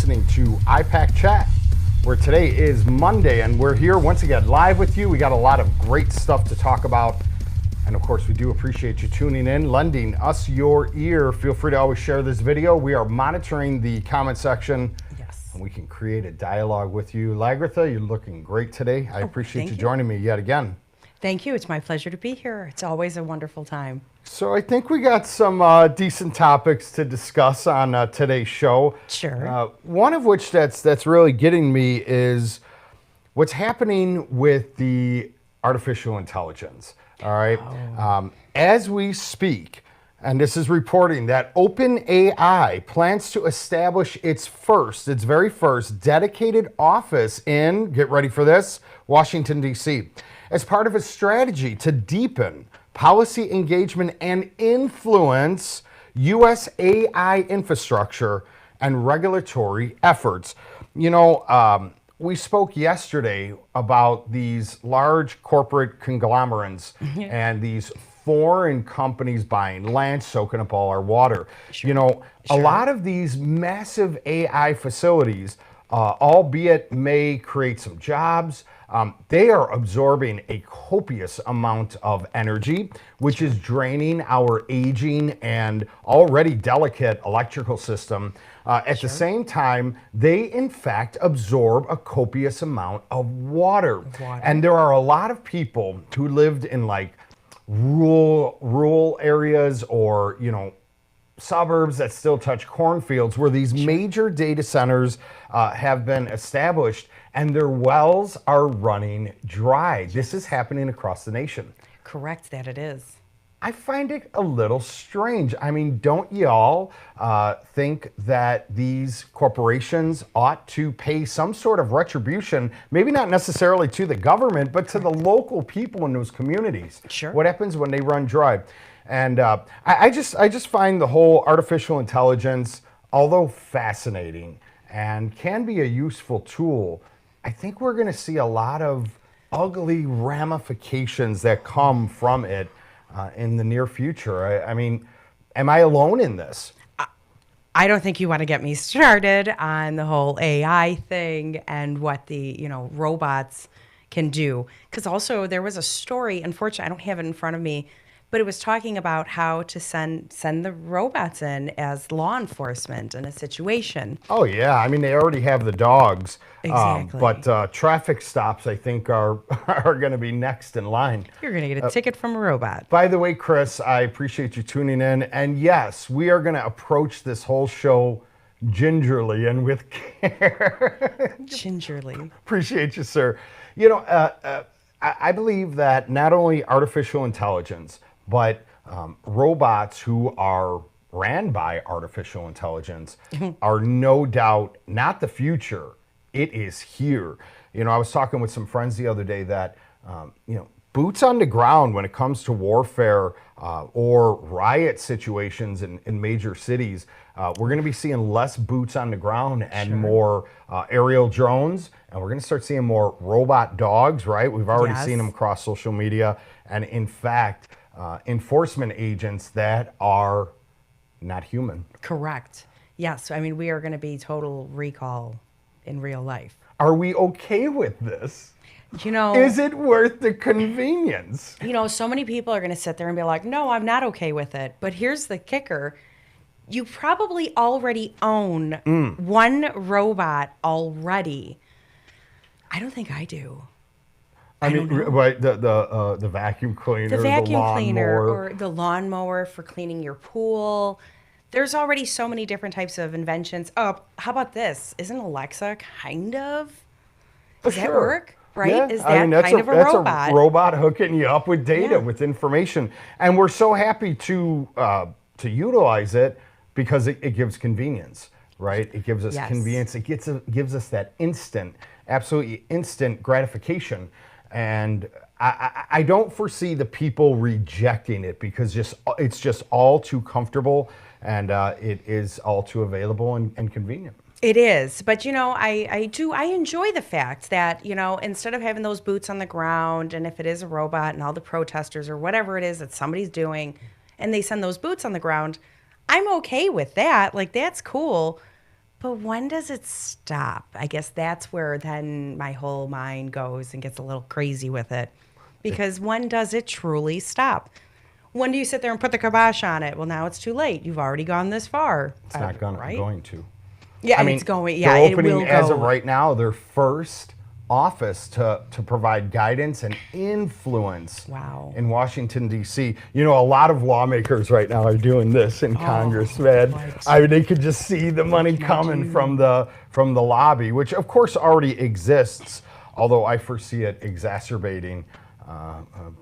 listening to Ipac Chat, where today is Monday, and we're here once again live with you. We got a lot of great stuff to talk about, and of course, we do appreciate you tuning in, lending us your ear. Feel free to always share this video. We are monitoring the comment section, and we can create a dialogue with you. Lagritha, you're looking great today. I appreciate you joining me yet again. Thank you. It's my pleasure to be here. It's always a wonderful time. So I think we got some decent topics to discuss on today's show. Sure. One of which that's really getting me is what's happening with the artificial intelligence. All right. As we speak, and this is reporting that OpenAI plans to establish its very first dedicated office in, get ready for this, Washington, D.C., as part of a strategy to deepen policy engagement and influence U.S. AI infrastructure and regulatory efforts. You know, we spoke yesterday about these large corporate conglomerates and these foreign companies buying land, soaking up all our water. Sure. You know, a lot of these massive AI facilities, albeit may create some jobs, they are absorbing a copious amount of energy, which is draining our aging and already delicate electrical system. At the same time, they in fact absorb a copious amount of water. And there are a lot of people who lived in like rural areas or, you know, suburbs that still touch cornfields where these major data centers have been established and their wells are running dry. This is happening across the nation. Correct that it is. I find it a little strange. I mean, don't y'all think that these corporations ought to pay some sort of retribution, maybe not necessarily to the government, but to the local people in those communities? Sure. What happens when they run dry? And I just find the whole artificial intelligence, although fascinating and can be a useful tool, I think we're going to see a lot of ugly ramifications that come from it in the near future. I mean, am I alone in this? I don't think you want to get me started on the whole AI thing and what the, you know, robots can do. Because also there was a story, unfortunately, I don't have it in front of me, but it was talking about how to send the robots in as law enforcement in a situation. Oh, yeah. I mean, they already have the dogs. Exactly. But traffic stops, I think, are going to be next in line. You're going to get a ticket from a robot. By the way, Chris, I appreciate you tuning in. And yes, we are going to approach this whole show gingerly and with care. Gingerly. Appreciate you, sir. You know, I believe that not only artificial intelligence, but robots who are ran by artificial intelligence are no doubt not the future. It is here. You know, I was talking with some friends the other day that, you know, boots on the ground when it comes to warfare or riot situations in major cities, we're going to be seeing less boots on the ground and more aerial drones. And we're going to start seeing more robot dogs, right? We've already seen them across social media. And in fact, enforcement agents that are not human. Correct. Yes. I mean, we are going to be total recall in real life. Are we okay with this? You know, is it worth the convenience? You know, so many people are going to sit there and be like, no, I'm not okay with it. But here's the kicker. You probably already own one robot already. I don't think I do. I mean, right, the vacuum cleaner, the vacuum cleaner, or the lawnmower for cleaning your pool. There's already so many different types of inventions. Oh, how about this? Isn't Alexa kind of? Does that work? Right? Yeah. Is that kind of a robot? That's a robot hooking you up with data, with information. And we're so happy to utilize it because it gives convenience, right? It gives us convenience. It gives us that absolutely instant gratification. And I don't foresee the people rejecting it because it's just all too comfortable and it is all too available and convenient. It is. But, you know, I enjoy the fact that, you know, instead of having those boots on the ground, and if it is a robot and all the protesters or whatever it is that somebody's doing, and they send those boots on the ground, I'm okay with that. Like, that's cool. But when does it stop? I guess that's where then my whole mind goes and gets a little crazy with it. Because when does it truly stop? When do you sit there and put the kibosh on it? Well, now it's too late. You've already gone this far. It's not right? going to. Yeah, I mean, it's going. Yeah, they're it opening, will go. as of right now, their first office to provide guidance and influence Wow. in Washington, D.C. You know, a lot of lawmakers right now are doing this in Congress, man. what? I mean, they could just see the money coming from the lobby, which of course already exists, although I foresee it exacerbating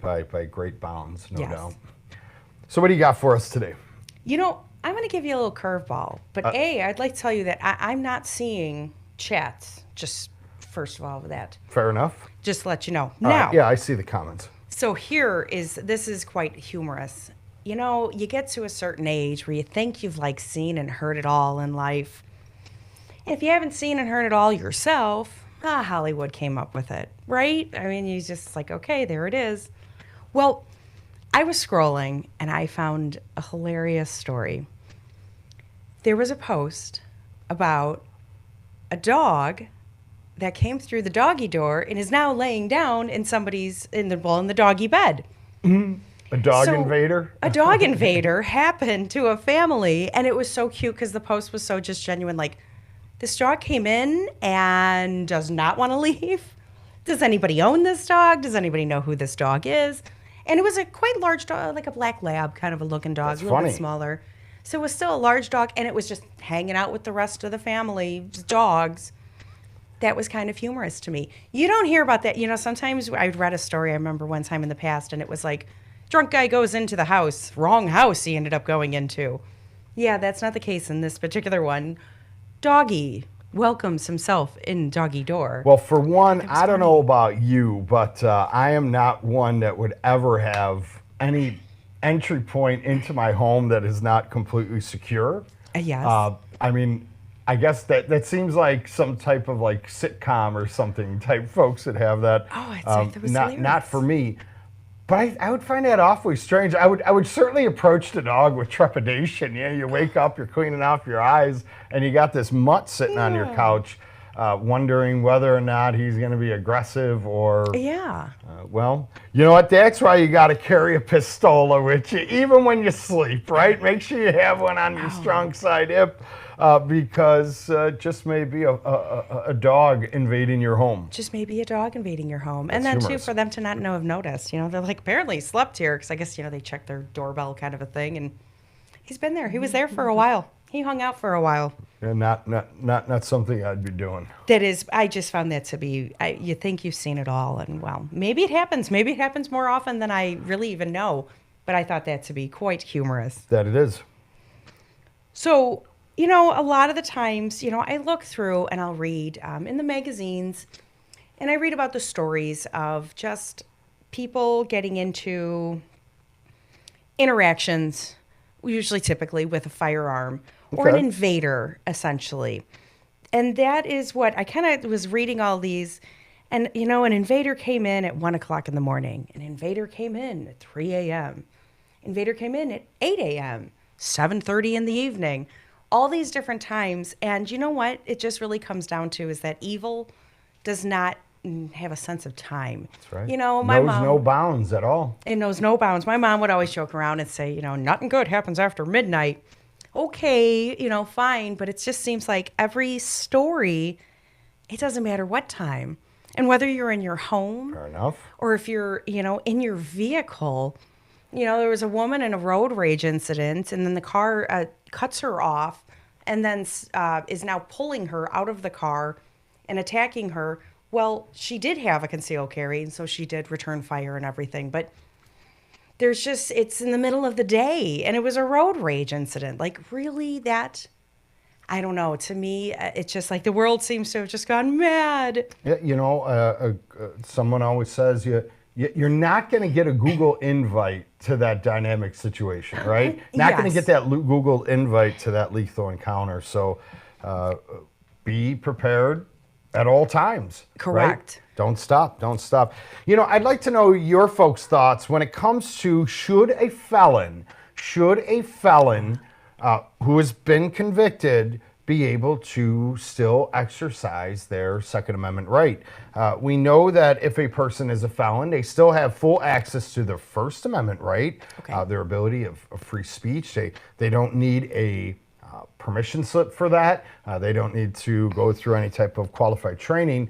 by great bounds, no Yes. doubt. So what do you got for us today? You know, I'm going to give you a little curveball. But I'd like to tell you that I'm not seeing chats. Just first of all, with that, Fair enough? just to let you know. All Now, right, yeah, I see the comments. so this is quite humorous. You know, you get to a certain age where you think you've like seen and heard it all in life. And if you haven't seen and heard it all yourself, Hollywood came up with it, right? I mean, you just like, okay, there it is. Well, I was scrolling and I found a hilarious story. There was a post about a dog that came through the doggy door and is now laying down in somebody's in the doggy bed. A dog So, invader? A dog invader happened to a family, and it was so cute because the post was so just genuine. Like, this dog came in and does not want to leave. Does anybody own this dog? Does anybody know who this dog is? And it was a quite large dog, like a black lab kind of a looking dog, That's a little funny. bit smaller. So it was still a large dog, and it was just hanging out with the rest of the family, just dogs. That was kind of humorous to me. You don't hear about that. You know, sometimes I'd read a story, I remember one time in the past, and it was like, drunk guy goes into the house, wrong house he ended up going into. Yeah, that's not the case in this particular one. Doggy welcomes himself in doggy door. Well, for one, I don't know about you, but I am not one that would ever have any entry point into my home that is not completely secure. Yes. I mean, I guess that seems like some type of like sitcom or something type folks that have that. Oh, it's like that was not hilarious. for me. But I would find that awfully strange. I would certainly approach the dog with trepidation. Yeah, you wake up, you're cleaning off your eyes, and you got this mutt sitting on your couch, wondering whether or not he's going to be aggressive or. Yeah. Well, you know what? That's why you got to carry a pistola with you, even when you sleep, right? Make sure you have one on your strong side hip, because just maybe a dog invading your home. Just maybe a dog invading your home. And That's then, humorous. too, for them to not know have noticed. You know, they're like, apparently he slept here because I guess, you know, they checked their doorbell kind of a thing. And he's been there. He was there for a while. He hung out for a while. And not something I'd be doing. That is, I just found that to be, you think you've seen it all. And, well, maybe it happens. Maybe it happens more often than I really even know. But I thought that to be quite humorous. That it is. So, you know, a lot of the times, you know, I look through and I'll read in the magazines and I read about the stories of just people getting into interactions, usually typically with a firearm or an Okay. invader, essentially. And that is what I kind of was reading all these. And, you know, an invader came in at 1 o'clock in the morning. An invader came in at 3 a.m. Invader came in at 8 a.m., 7:30 in the evening, all these different times. And you know what? It just really comes down to is that evil does not have a sense of time. That's right. You know, my knows mom. no bounds at all. It knows no bounds. My mom would always joke around and say, you know, nothing good happens after midnight. Okay, you know, fine. But it just seems like every story, it doesn't matter what time. And whether you're in your home Fair enough. or if you're, you know, in your vehicle, you know, there was a woman in a road rage incident and then the car cuts her off and then is now pulling her out of the car and attacking her. Well, she did have a concealed carry, and so she did return fire and everything. But there's just, it's in the middle of the day, and it was a road rage incident. Like, really, that, I don't know. To me, it's just like the world seems to have just gone mad. Yeah, you know, someone always says you're not going to get a Google invite to that dynamic situation, right? Not going to Yes. get that Google invite to that lethal encounter. So be prepared at all times. right? Correct. Don't stop. Don't stop. You know, I'd like to know your folks' thoughts when it comes to should a felon who has been convicted be able to still exercise their Second Amendment right. We know that if a person is a felon, they still have full access to their First Amendment right, Okay. their ability of free speech. They don't need a permission slip for that. They don't need to go through any type of qualified training.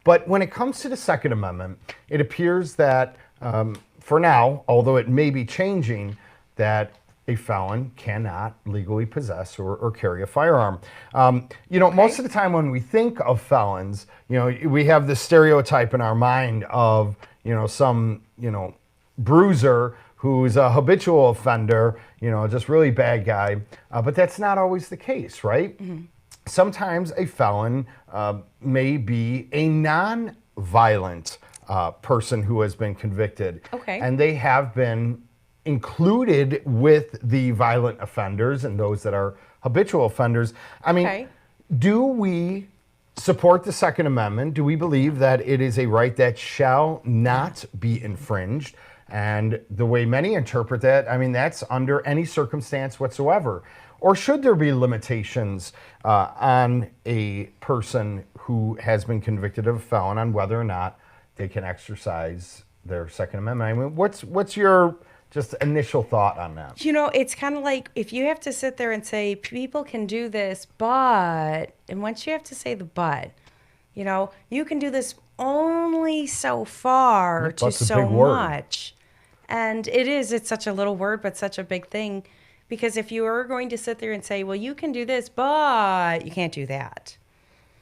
But when it comes to the Second Amendment, it appears that for now, although it may be changing, that a felon cannot legally possess or carry a firearm. Most of the time when we think of felons, we have this stereotype in our mind of, some, bruiser who's a habitual offender, just really bad guy. But that's not always the case, right? Mm-hmm. Sometimes a felon may be a non-violent person who has been convicted. Okay. And they have been included with the violent offenders and those that are habitual offenders. I mean, do we support the Second Amendment? Do we believe that it is a right that shall not be infringed? And the way many interpret that, I mean, that's under any circumstance whatsoever. Or should there be limitations on a person who has been convicted of a felon on whether or not they can exercise their Second Amendment? I mean, what's your just initial thought on that? It's kind of like if you have to sit there and say, people can do this, but, and once you have to say the but, you can do this only so far to so much. And it's such a little word, but such a big thing. Because if you are going to sit there and say, well, you can do this, but you can't do that.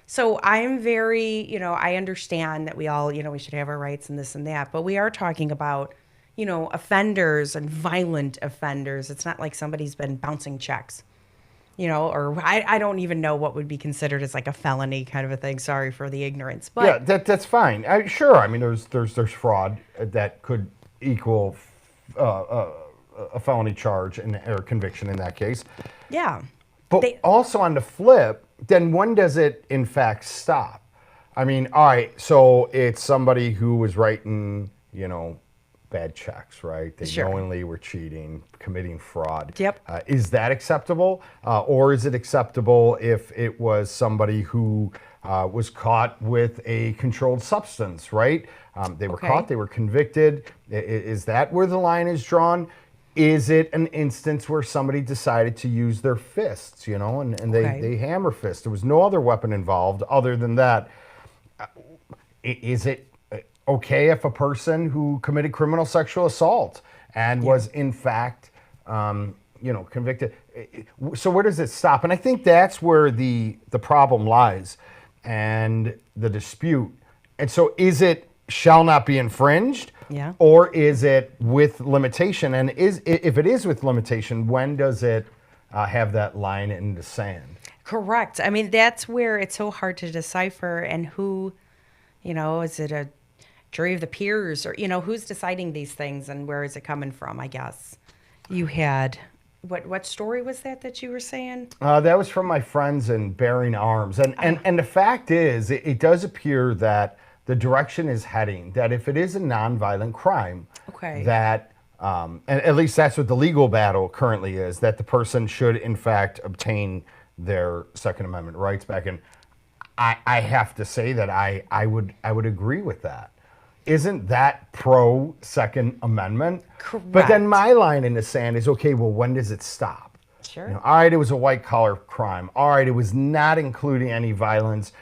So I'm very, I understand that we all, we should have our rights and this and that. But we are talking about, offenders and violent offenders. It's not like somebody's been bouncing checks, or I don't even know what would be considered as like a felony kind of a thing. Sorry for the ignorance. But yeah, that's fine. Sure. I mean, there's fraud that could equal a felony charge or conviction in that case. Yeah. But also on the flip, then when does it in fact stop? I mean, all right, so it's somebody who was writing, bad checks, right? They knowingly were cheating, committing fraud. Yep. Is that acceptable? Or is it acceptable if it was somebody who was caught with a controlled substance, right? They were caught, they were convicted. Is that where the line is drawn? Is it an instance where somebody decided to use their fists, and they hammer fist? There was no other weapon involved other than that. Is it okay if a person who committed criminal sexual assault and was in fact, convicted? So where does it stop? And I think that's where the problem lies and the dispute. And so is it shall not be infringed? Yeah. Or is it with limitation? And if it is with limitation, when does it have that line in the sand? Correct. I mean, that's where it's so hard to decipher and who, is it a jury of the peers or, who's deciding these things and where is it coming from, I guess. You had, what story was that you were saying? That was from my friends in Bearing Arms. And the fact is, it does appear that the direction is heading that if it is a nonviolent crime, that, and at least that's what the legal battle currently is, that the person should in fact obtain their Second Amendment rights back. And I have to say that I would agree with that. Isn't that pro Second Amendment? Correct. But then my line in the sand is, okay, well, when does it stop? Sure. All right, it was a white collar crime. All right, it was not including any violence.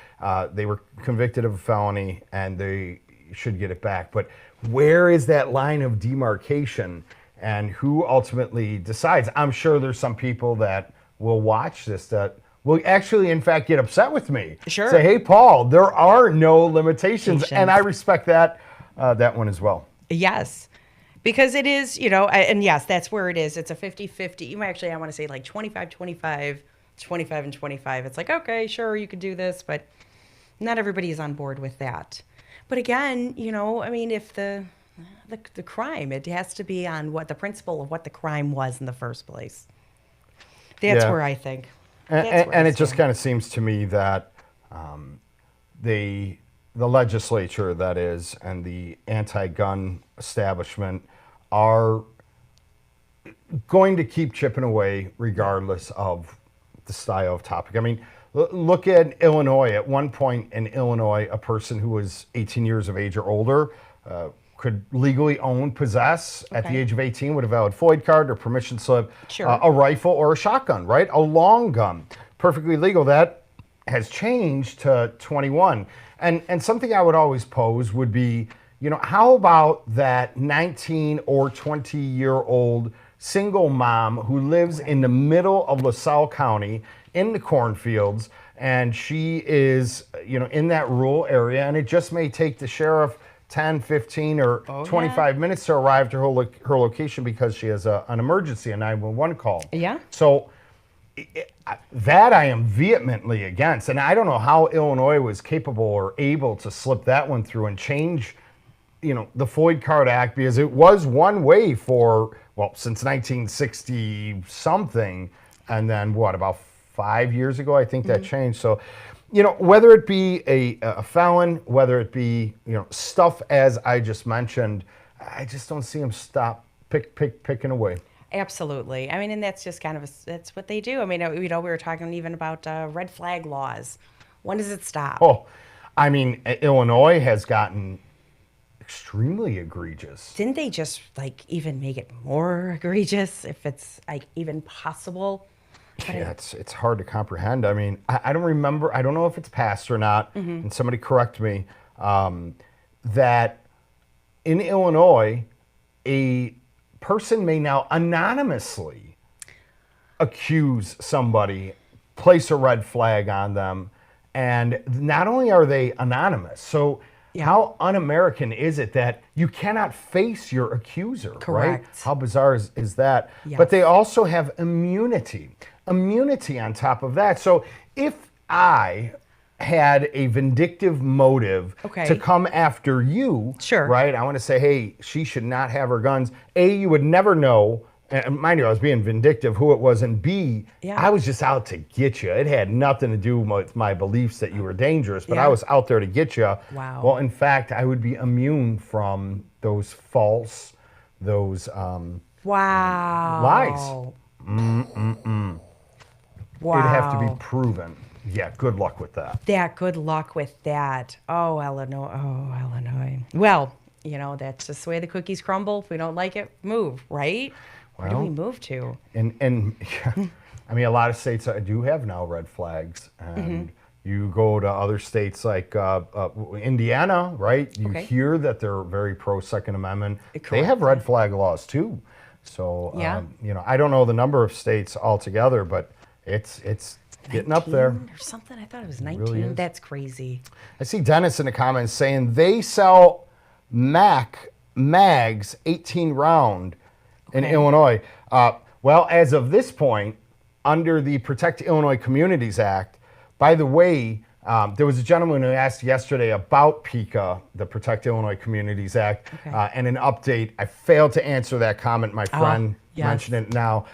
They were convicted of a felony and they should get it back. But where is that line of demarcation and who ultimately decides? I'm sure there's some people that will watch this that will actually, in fact, get upset with me. Sure. Say, hey, Paul, there are no limitations. And I respect that one as well. Yes. Because it is, and yes, that's where it is. It's a 50-50. Actually, I want to say like 25-25, 25 and 25. It's like, okay, sure, you could do this, but not everybody is on board with that. But again, if the crime, it has to be on what the principle of what the crime was in the first place. That's where I think. And it just kind of seems to me that the legislature, that is, and the anti-gun establishment are going to keep chipping away regardless of the style of topic. I mean, look at Illinois. At one point in Illinois, a person who was 18 years of age or older could legally own, possess at the Okay. age of 18 with a valid FOID card or permission slip, Sure. a rifle or a shotgun, right? A long gun, perfectly legal. That has changed to 21. And something I would always pose would be, how about that 19 or 20-year-old single mom who lives in the middle of LaSalle County in the cornfields, and she is, in that rural area, and it just may take the sheriff 10, 15, or 25 minutes to arrive to her location because she has an emergency, a 911 call. Yeah. So that I am vehemently against. And I don't know how Illinois was capable or able to slip that one through and change, the FOID Card Act, because it was one way since 1960 something. And then about 5 years ago, I think that changed. So, whether it be a felon, whether it be, stuff as I just mentioned, I just don't see them picking away. Absolutely. I mean, and that's just kind of that's what they do. I mean, we were talking even about red flag laws. When does it stop? Oh, I mean, Illinois has gotten extremely egregious. Didn't they just even make it more egregious if it's even possible? Yeah, it's hard to comprehend. I mean, I don't remember. I don't know if it's passed or not. And somebody correct me. That in Illinois, a person may now anonymously accuse somebody, place a red flag on them, and not only are they anonymous, so how un-American is it that you cannot face your accuser, Correct. right? How bizarre is that? Yes. But they also have immunity on top of that. So if I had a vindictive motive Okay. to come after you, Sure. right? I want to say, hey, she should not have her guns. A, you would never know, and mind you, I was being vindictive, who it was, and B, I was just out to get you. It had nothing to do with my beliefs that you were dangerous, but I was out there to get you. Wow. Well, in fact, I would be immune from those false, Wow. lies. Wow. It'd have to be proven. Yeah, good luck with that. Good luck with that. Oh, Illinois. Oh, Illinois. Well, that's just the way the cookies crumble. If we don't like it, move, right? Where do we move to? And I mean, a lot of states do have now red flags, and you go to other states like Indiana, right? You hear that they're very pro Second Amendment. They have red flag laws too. So I don't know the number of states altogether, but it's getting up there. Or something. I thought it was 19. really is. That's crazy. I see Dennis in the comments saying they sell mags 18 round in Illinois. Well, as of this point, under the Protect Illinois Communities Act, by the way, there was a gentleman who asked yesterday about PICA, the Protect Illinois Communities Act, and an update. I failed to answer that comment. My friend mentioned it now.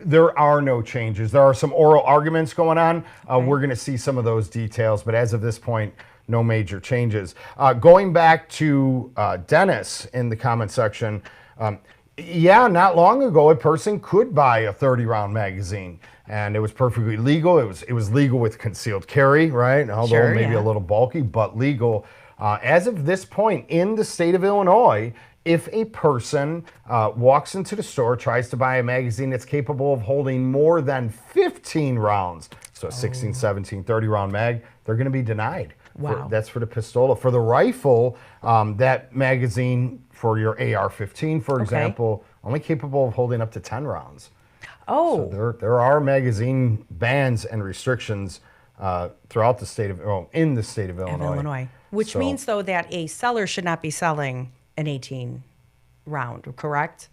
There are no changes. There are some oral arguments going on. We're going to see some of those details, but as of this point, no major changes. Going back to Dennis in the comment section, not long ago, a person could buy a 30-round magazine, and it was perfectly legal. It was legal with concealed carry, right? Although maybe a little bulky, but legal. As of this point in the state of Illinois, if a person walks into the store, tries to buy a magazine that's capable of holding more than 15 rounds, so a 16, 17, 30-round mag, they're going to be denied. Wow. That's for the pistola. For the rifle, that magazine for your AR-15, for example, only capable of holding up to 10 rounds. Oh. So there are magazine bans and restrictions throughout the state in the state of Illinois. Which means, though, that a seller should not be selling an 18 round, correct?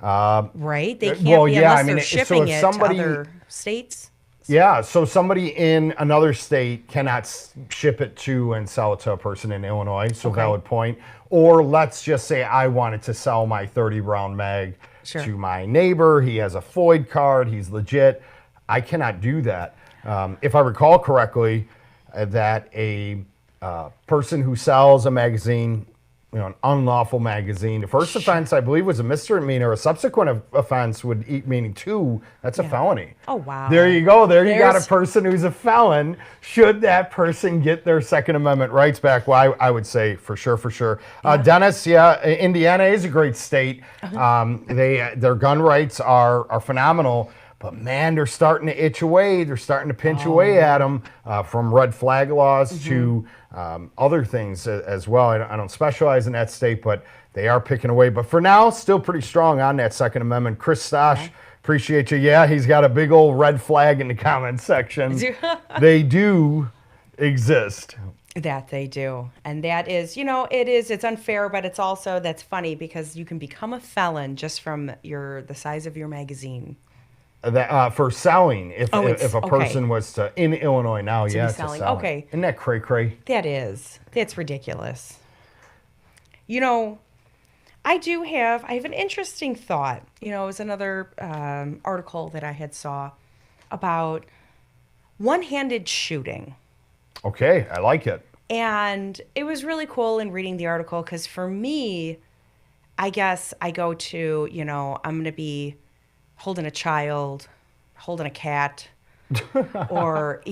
Right? They can't be unless they're shipping it to other states. Yeah, so somebody in another state cannot ship it to and sell it to a person in Illinois, so valid point. Or let's just say I wanted to sell my 30-round mag to my neighbor. He has a FOID card. He's legit. I cannot do that. If I recall correctly, that a person who sells a magazine an unlawful magazine. The first offense, I believe, was a misdemeanor. A subsequent offense would meaning 2. That's a felony. Oh, wow. There you go. There you got a There's- person who's a felon. Should that person get their Second Amendment rights back? Well, I would say for sure. Dennis, Indiana is a great state. Their gun rights are phenomenal. But man, they're starting to itch away. They're starting to pinch away at them, from red flag laws to other things as well. I don't specialize in that state, but they are picking away. But for now, still pretty strong on that Second Amendment. Chris Stosh, appreciate you. Yeah, he's got a big old red flag in the comment section. They do exist. That they do. And that is, it's unfair, but it's also, that's funny because you can become a felon just from the size of your magazine. That for selling, if a okay. person was to in Illinois now, be to selling. sell. Okay. Isn't that cray? That's ridiculous. I have an interesting thought. It was another article that I had saw about one-handed shooting. Okay, I like it. And it was really cool in reading the article because for me, I guess I go to, I'm going to be holding a child, holding a cat, or,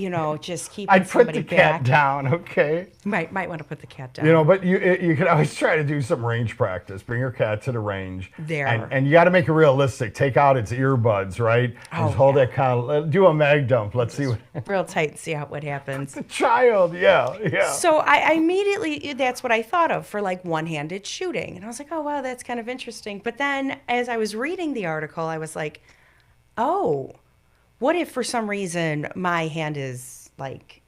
just keeping I'd put somebody the cat back. down, okay? Might want to put the cat down. But you can always try to do some range practice. Bring your cat to the range. There. And you got to make it realistic. Take out its earbuds, right? And just hold that do a mag dump. Let's see what Real tight and see what happens. the child. Yeah. So I immediately, that's what I thought of for like one-handed shooting. And I was like, oh, wow, that's kind of interesting. But then as I was reading the article, I was like, oh, what if for some reason my hand is like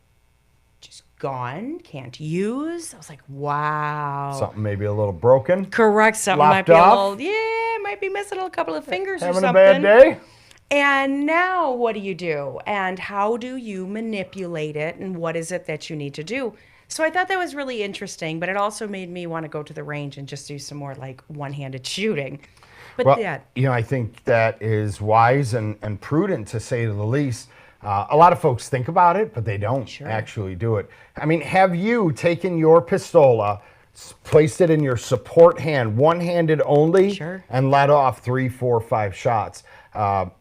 just gone, can't use? I was like, wow. Something maybe a little broken. Correct. Something Lopped might be off? might be missing a couple of fingers or Having something. a bad day? And now what do you do? And how do you manipulate it? And what is it that you need to do? So I thought that was really interesting, but it also made me want to go to the range and just do some more like one-handed shooting. But Well, I think that is wise and prudent to say the least. A lot of folks think about it, but they don't actually do it. I mean, have you taken your pistola, placed it in your support hand, one-handed only, and let off 3, 4, 5 shots?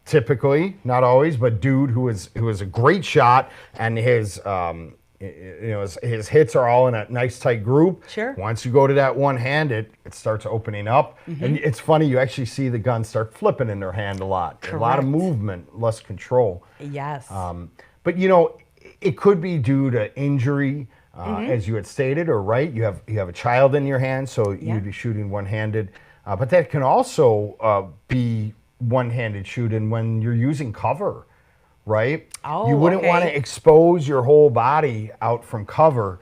Typically, not always, but dude who is a great shot, and his hits are all in a nice tight group. Once you go to that one hand, it starts opening up. And it's funny, you actually see the gun start flipping in their hand a lot. A lot of movement, less control. Yes. But it could be due to injury, as you had stated, or you have a child in your hand, so you'd be shooting one-handed. But that can also be one-handed shooting when you're using cover. Right? Oh, you wouldn't want to expose your whole body out from cover.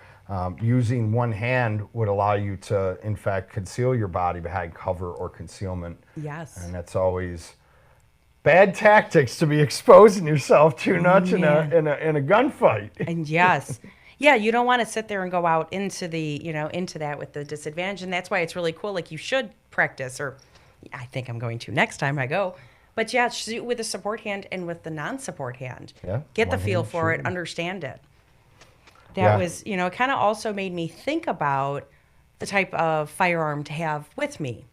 Using one hand would allow you to, in fact, conceal your body behind cover or concealment. Yes. And that's always bad tactics to be exposing yourself too much in a gunfight. And yes. Yeah, you don't want to sit there and go out into into that with the disadvantage. And that's why it's really cool. Like you should practice, or I think I'm going to next time I go. But yeah, shoot with the support hand and with the non-support hand. Yeah, get the feel for it, understand it. That was, it kind of also made me think about the type of firearm to have with me.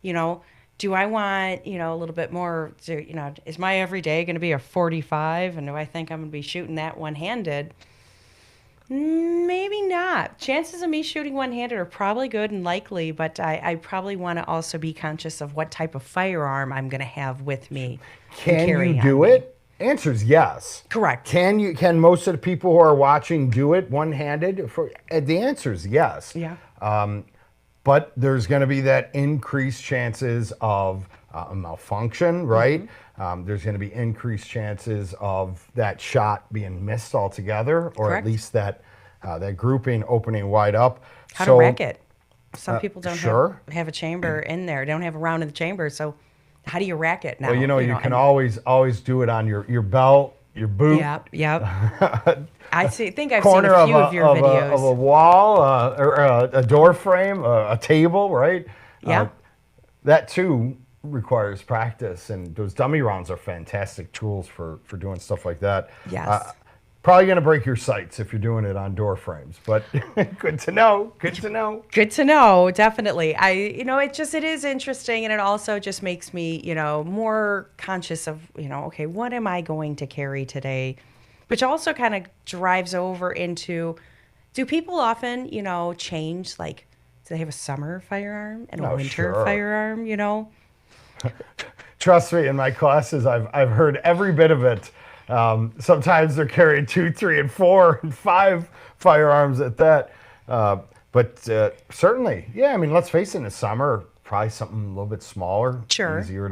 Do I want, a little bit more, is my everyday going to be a 45? And do I think I'm going to be shooting that one-handed? Maybe not. Chances of me shooting one-handed are probably good and likely, but I probably want to also be conscious of what type of firearm I'm going to have with me. Can you do it? Answer is yes. Correct. Can most of the people who are watching do it one-handed? The answer is yes. Yeah. But there's going to be that increased chances of a malfunction, right? There's going to be increased chances of that shot being missed altogether, or at least that grouping opening wide up. How to rack it? Some people don't have a chamber in there. They don't have a round in the chamber. So how do you rack it now? Well, you can always do it on your belt, your boot. Yep. I think I've corner seen a few of your videos. Of a wall, or a door frame, a table, right? Yeah. That too requires practice, and those dummy rounds are fantastic tools for doing stuff like that. Yes. Probably going to break your sights if you're doing it on door frames, but good to know. Good to know. Good to know, definitely. It is interesting, and it also just makes me, more conscious of, okay, what am I going to carry today? Which also kind of drives over into, do people often, change, like, do they have a summer firearm and a Oh, winter sure. firearm? Trust me, in my classes, I've heard every bit of it. Sometimes they're carrying 2, 3, and 4, and 5 firearms at that. But certainly, yeah. I mean, let's face it. In the summer, probably something a little bit smaller, Sure. easier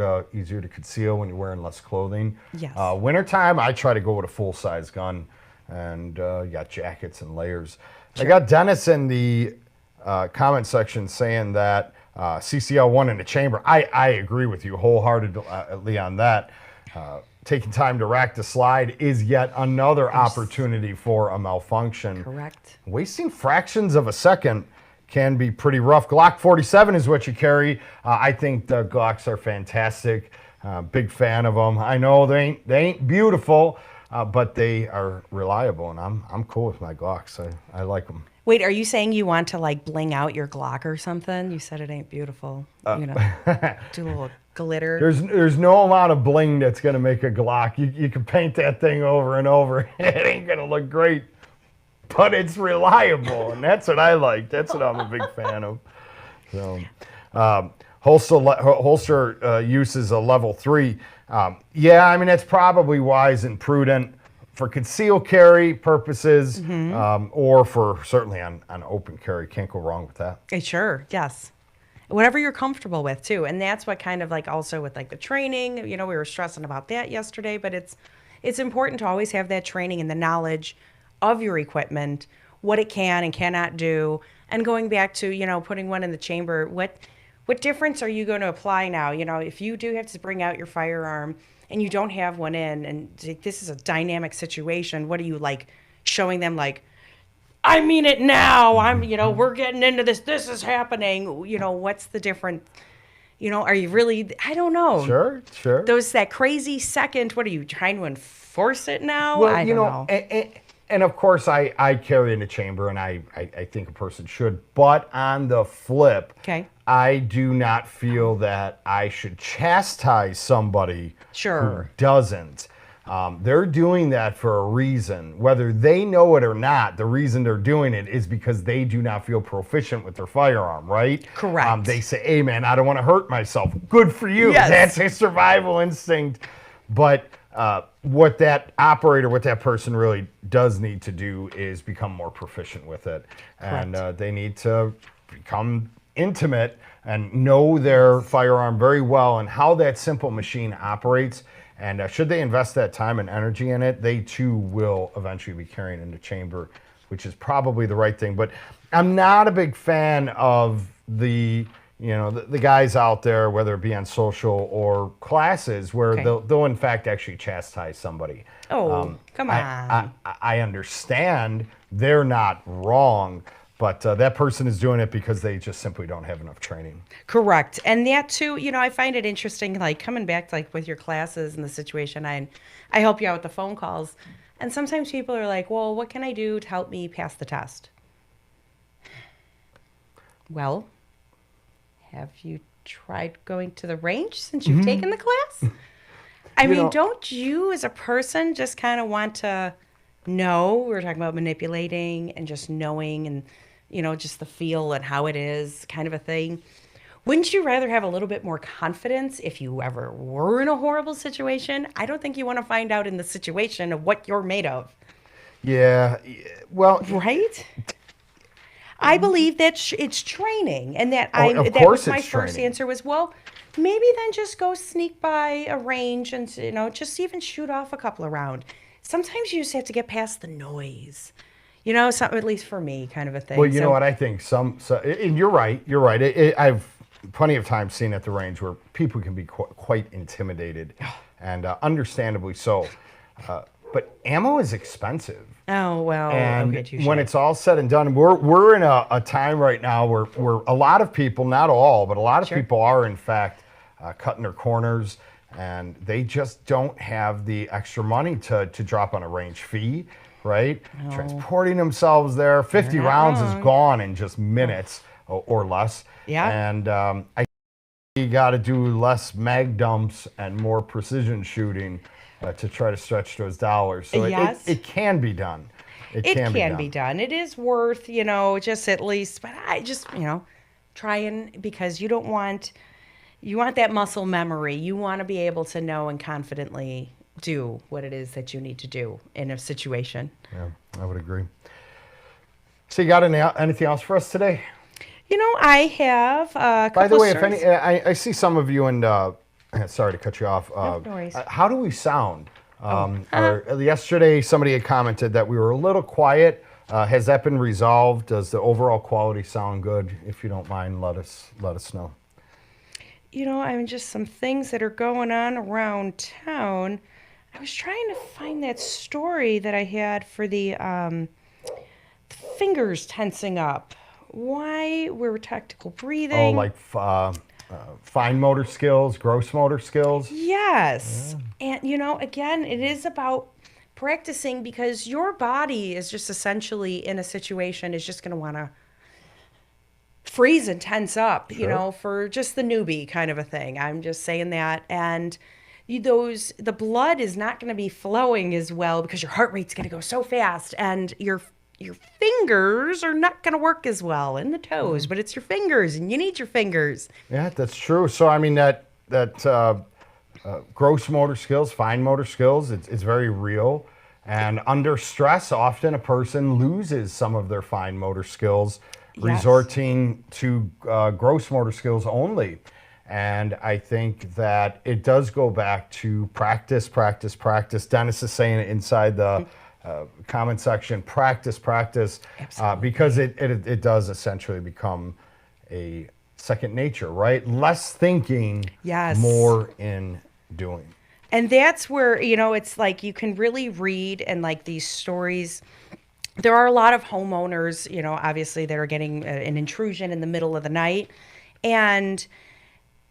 to conceal when you're wearing less clothing. Yes. Wintertime, I try to go with a full size gun, and you got jackets and layers. I got Dennis in the comment section saying that CCL1 in the chamber. I agree with you wholeheartedly on that. Taking time to rack the slide is yet another opportunity for a malfunction. Correct. Wasting fractions of a second can be pretty rough. Glock 47 is what you carry. I think the Glocks are fantastic. Big fan of them. I know they ain't beautiful, but they are reliable, and I'm cool with my Glocks. I like them. Wait, are you saying you want to like bling out your Glock or something? You said it ain't beautiful. Do a little glitter. There's no amount of bling that's gonna make a Glock. You can paint that thing over and over. It ain't gonna look great, but it's reliable, and that's what I like. That's what I'm a big fan of. So, holster use is a level 3. Yeah, I mean that's probably wise and prudent for concealed carry purposes, or for certainly on open carry. Can't go wrong with that. Sure, yes. Whatever you're comfortable with too. And that's what kind of like also with like the training, we were stressing about that yesterday, but it's important to always have that training and the knowledge of your equipment, what it can and cannot do. And going back to, putting one in the chamber, what difference are you going to apply now? If you do have to bring out your firearm and you don't have one in, and this is a dynamic situation, what are you like showing them like, I mean it now, we're getting into this is happening, what's the difference? Are you really, I don't know. Sure. That crazy second, what are you trying to enforce it now? Well, I don't know. And of course I carry in the chamber, and I think a person should, but on the flip, Okay. I do not feel that I should chastise somebody Sure. who doesn't. They're doing that for a reason. Whether they know it or not, the reason they're doing it is because they do not feel proficient with their firearm, right? Correct. They say, hey, man, I don't want to hurt myself. Good for you. Yes. That's a survival instinct. But what that person really does need to do is become more proficient with it. Correct. And they need to become intimate and know their firearm very well and how that simple machine operates. And should they invest that time and energy in it, they too will eventually be carrying in the chamber, which is probably the right thing. But I'm not a big fan of the guys out there, whether it be on social or classes, where Okay. they'll in fact actually chastise somebody. Oh, come on. I understand they're not wrong, but that person is doing it because they just simply don't have enough training. Correct. And that too, I find it interesting, like coming back to, like with your classes and the situation, I help you out with the phone calls. And sometimes people are like, well, what can I do to help me pass the test? Well, have you tried going to the range since you've taken the class? I mean, don't you as a person just kind of want to know? We were talking about manipulating and just knowing and, just the feel and how it is kind of a thing. Wouldn't you rather have a little bit more confidence if you ever were in a horrible situation? I don't think you want to find out in the situation of what you're made of. Yeah, well, Right? I believe that it's training, and that of that course was my it's first training. answer was, well, maybe then just go sneak by a range and just even shoot off a couple of rounds. Sometimes you just have to get past the noise, at least for me, kind of a thing. Well, you know what I think. And you're right. You're right. I've plenty of times seen at the range where people can be quite intimidated, and understandably so. But ammo is expensive. Oh well, And okay, touche. when it's all said and done, we're in a time right now where a lot of people, not all, but a lot of Sure. people are in fact cutting their corners, and they just don't have the extra money to drop on a range fee, right? Transporting themselves there. 50 You're not rounds wrong. is gone in just minutes or less. Yeah. And you got to do less mag dumps and more precision shooting to try to stretch those dollars. So Yes. it can be done. It can be done. It is worth, just at least, but I just, trying, because you want that muscle memory. You want to be able to know and confidently do what it is that you need to do in a situation. Yeah, I would agree. So you got anything else for us today? I have a couple By the way, stories. if any, I see some of you, and sorry to cut you off. No worries. How do we sound? Yesterday, somebody had commented that we were a little quiet. Has that been resolved? Does the overall quality sound good? If you don't mind, let us know. Just some things that are going on around town. I was trying to find that story that I had for the fingers tensing up. Why? We're tactical breathing. Oh, like fine motor skills, gross motor skills? Yes. Yeah. And, again, it is about practicing, because your body is just essentially in a situation is just going to want to freeze and tense up, Sure. For just the newbie kind of a thing. I'm just saying that. And the blood is not going to be flowing as well because your heart rate's going to go so fast, and your fingers are not going to work as well, and the toes, but it's your fingers, and you need your fingers. Yeah, that's true. So I mean that gross motor skills, fine motor skills, it's very real. And under stress, often a person loses some of their fine motor skills, Yes. resorting to gross motor skills only. And I think that it does go back to practice, practice, practice. Dennis is saying it inside the comment section, practice, because it does essentially become a second nature, right? Less thinking, Yes. more in doing. And that's where, it's like you can really read and like these stories. There are a lot of homeowners, obviously that are getting an intrusion in the middle of the night, and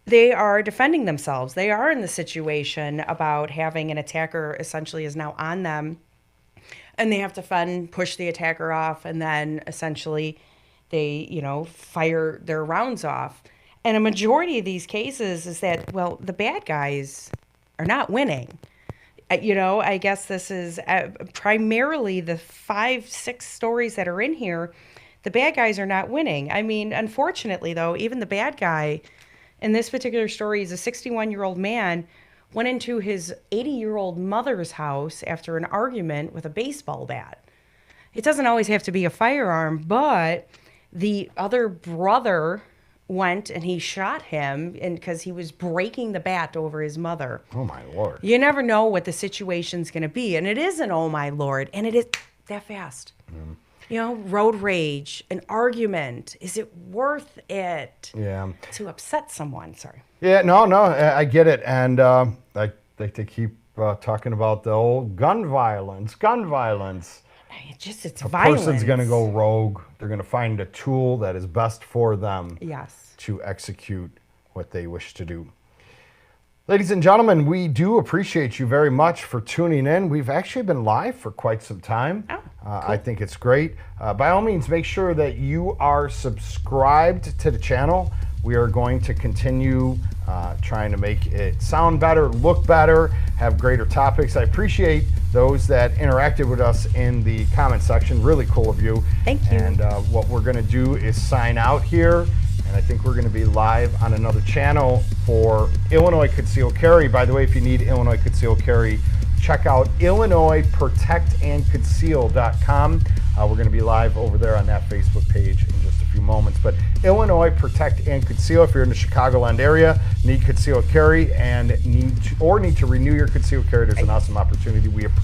they are defending themselves. They are in the situation about having an attacker essentially is now on them, and they have to push the attacker off, and then essentially they, fire their rounds off. And a majority of these cases is that, well, the bad guys are not winning. I guess this is primarily the 5-6 stories that are in here. The bad guys are not winning. I mean, unfortunately, though, even the bad guy in this particular story is a 61-year-old man went into his 80-year-old mother's house after an argument with a baseball bat. It doesn't always have to be a firearm, but the other brother went and he shot him because he was breaking the bat over his mother. Oh my Lord. You never know what the situation's going to be. And it is an oh my Lord. And it is that fast. Road rage, an argument. Is it worth it Yeah. to upset someone? Sorry. Yeah, no, I get it. And I like to keep talking about the old gun violence. It's A violence. person's going to go rogue. They're going to find a tool that is best for them Yes. to execute what they wish to do. Ladies and gentlemen, we do appreciate you very much for tuning in. We've actually been live for quite some time. Oh, I think it's great. By all means, make sure that you are subscribed to the channel. We are going to continue trying to make it sound better, look better, have greater topics. I appreciate those that interacted with us in the comment section. Really cool of you. Thank you. And what we're going to do is sign out here. And I think we're going to be live on another channel for Illinois Concealed Carry. By the way, if you need Illinois Concealed Carry, check out IllinoisProtectAndConceal.com. We're going to be live over there on that Facebook page in just a few moments. But Illinois Protect and Conceal, if you're in the Chicagoland area, need concealed carry and need to renew your concealed carry, there's an awesome opportunity. We appreciate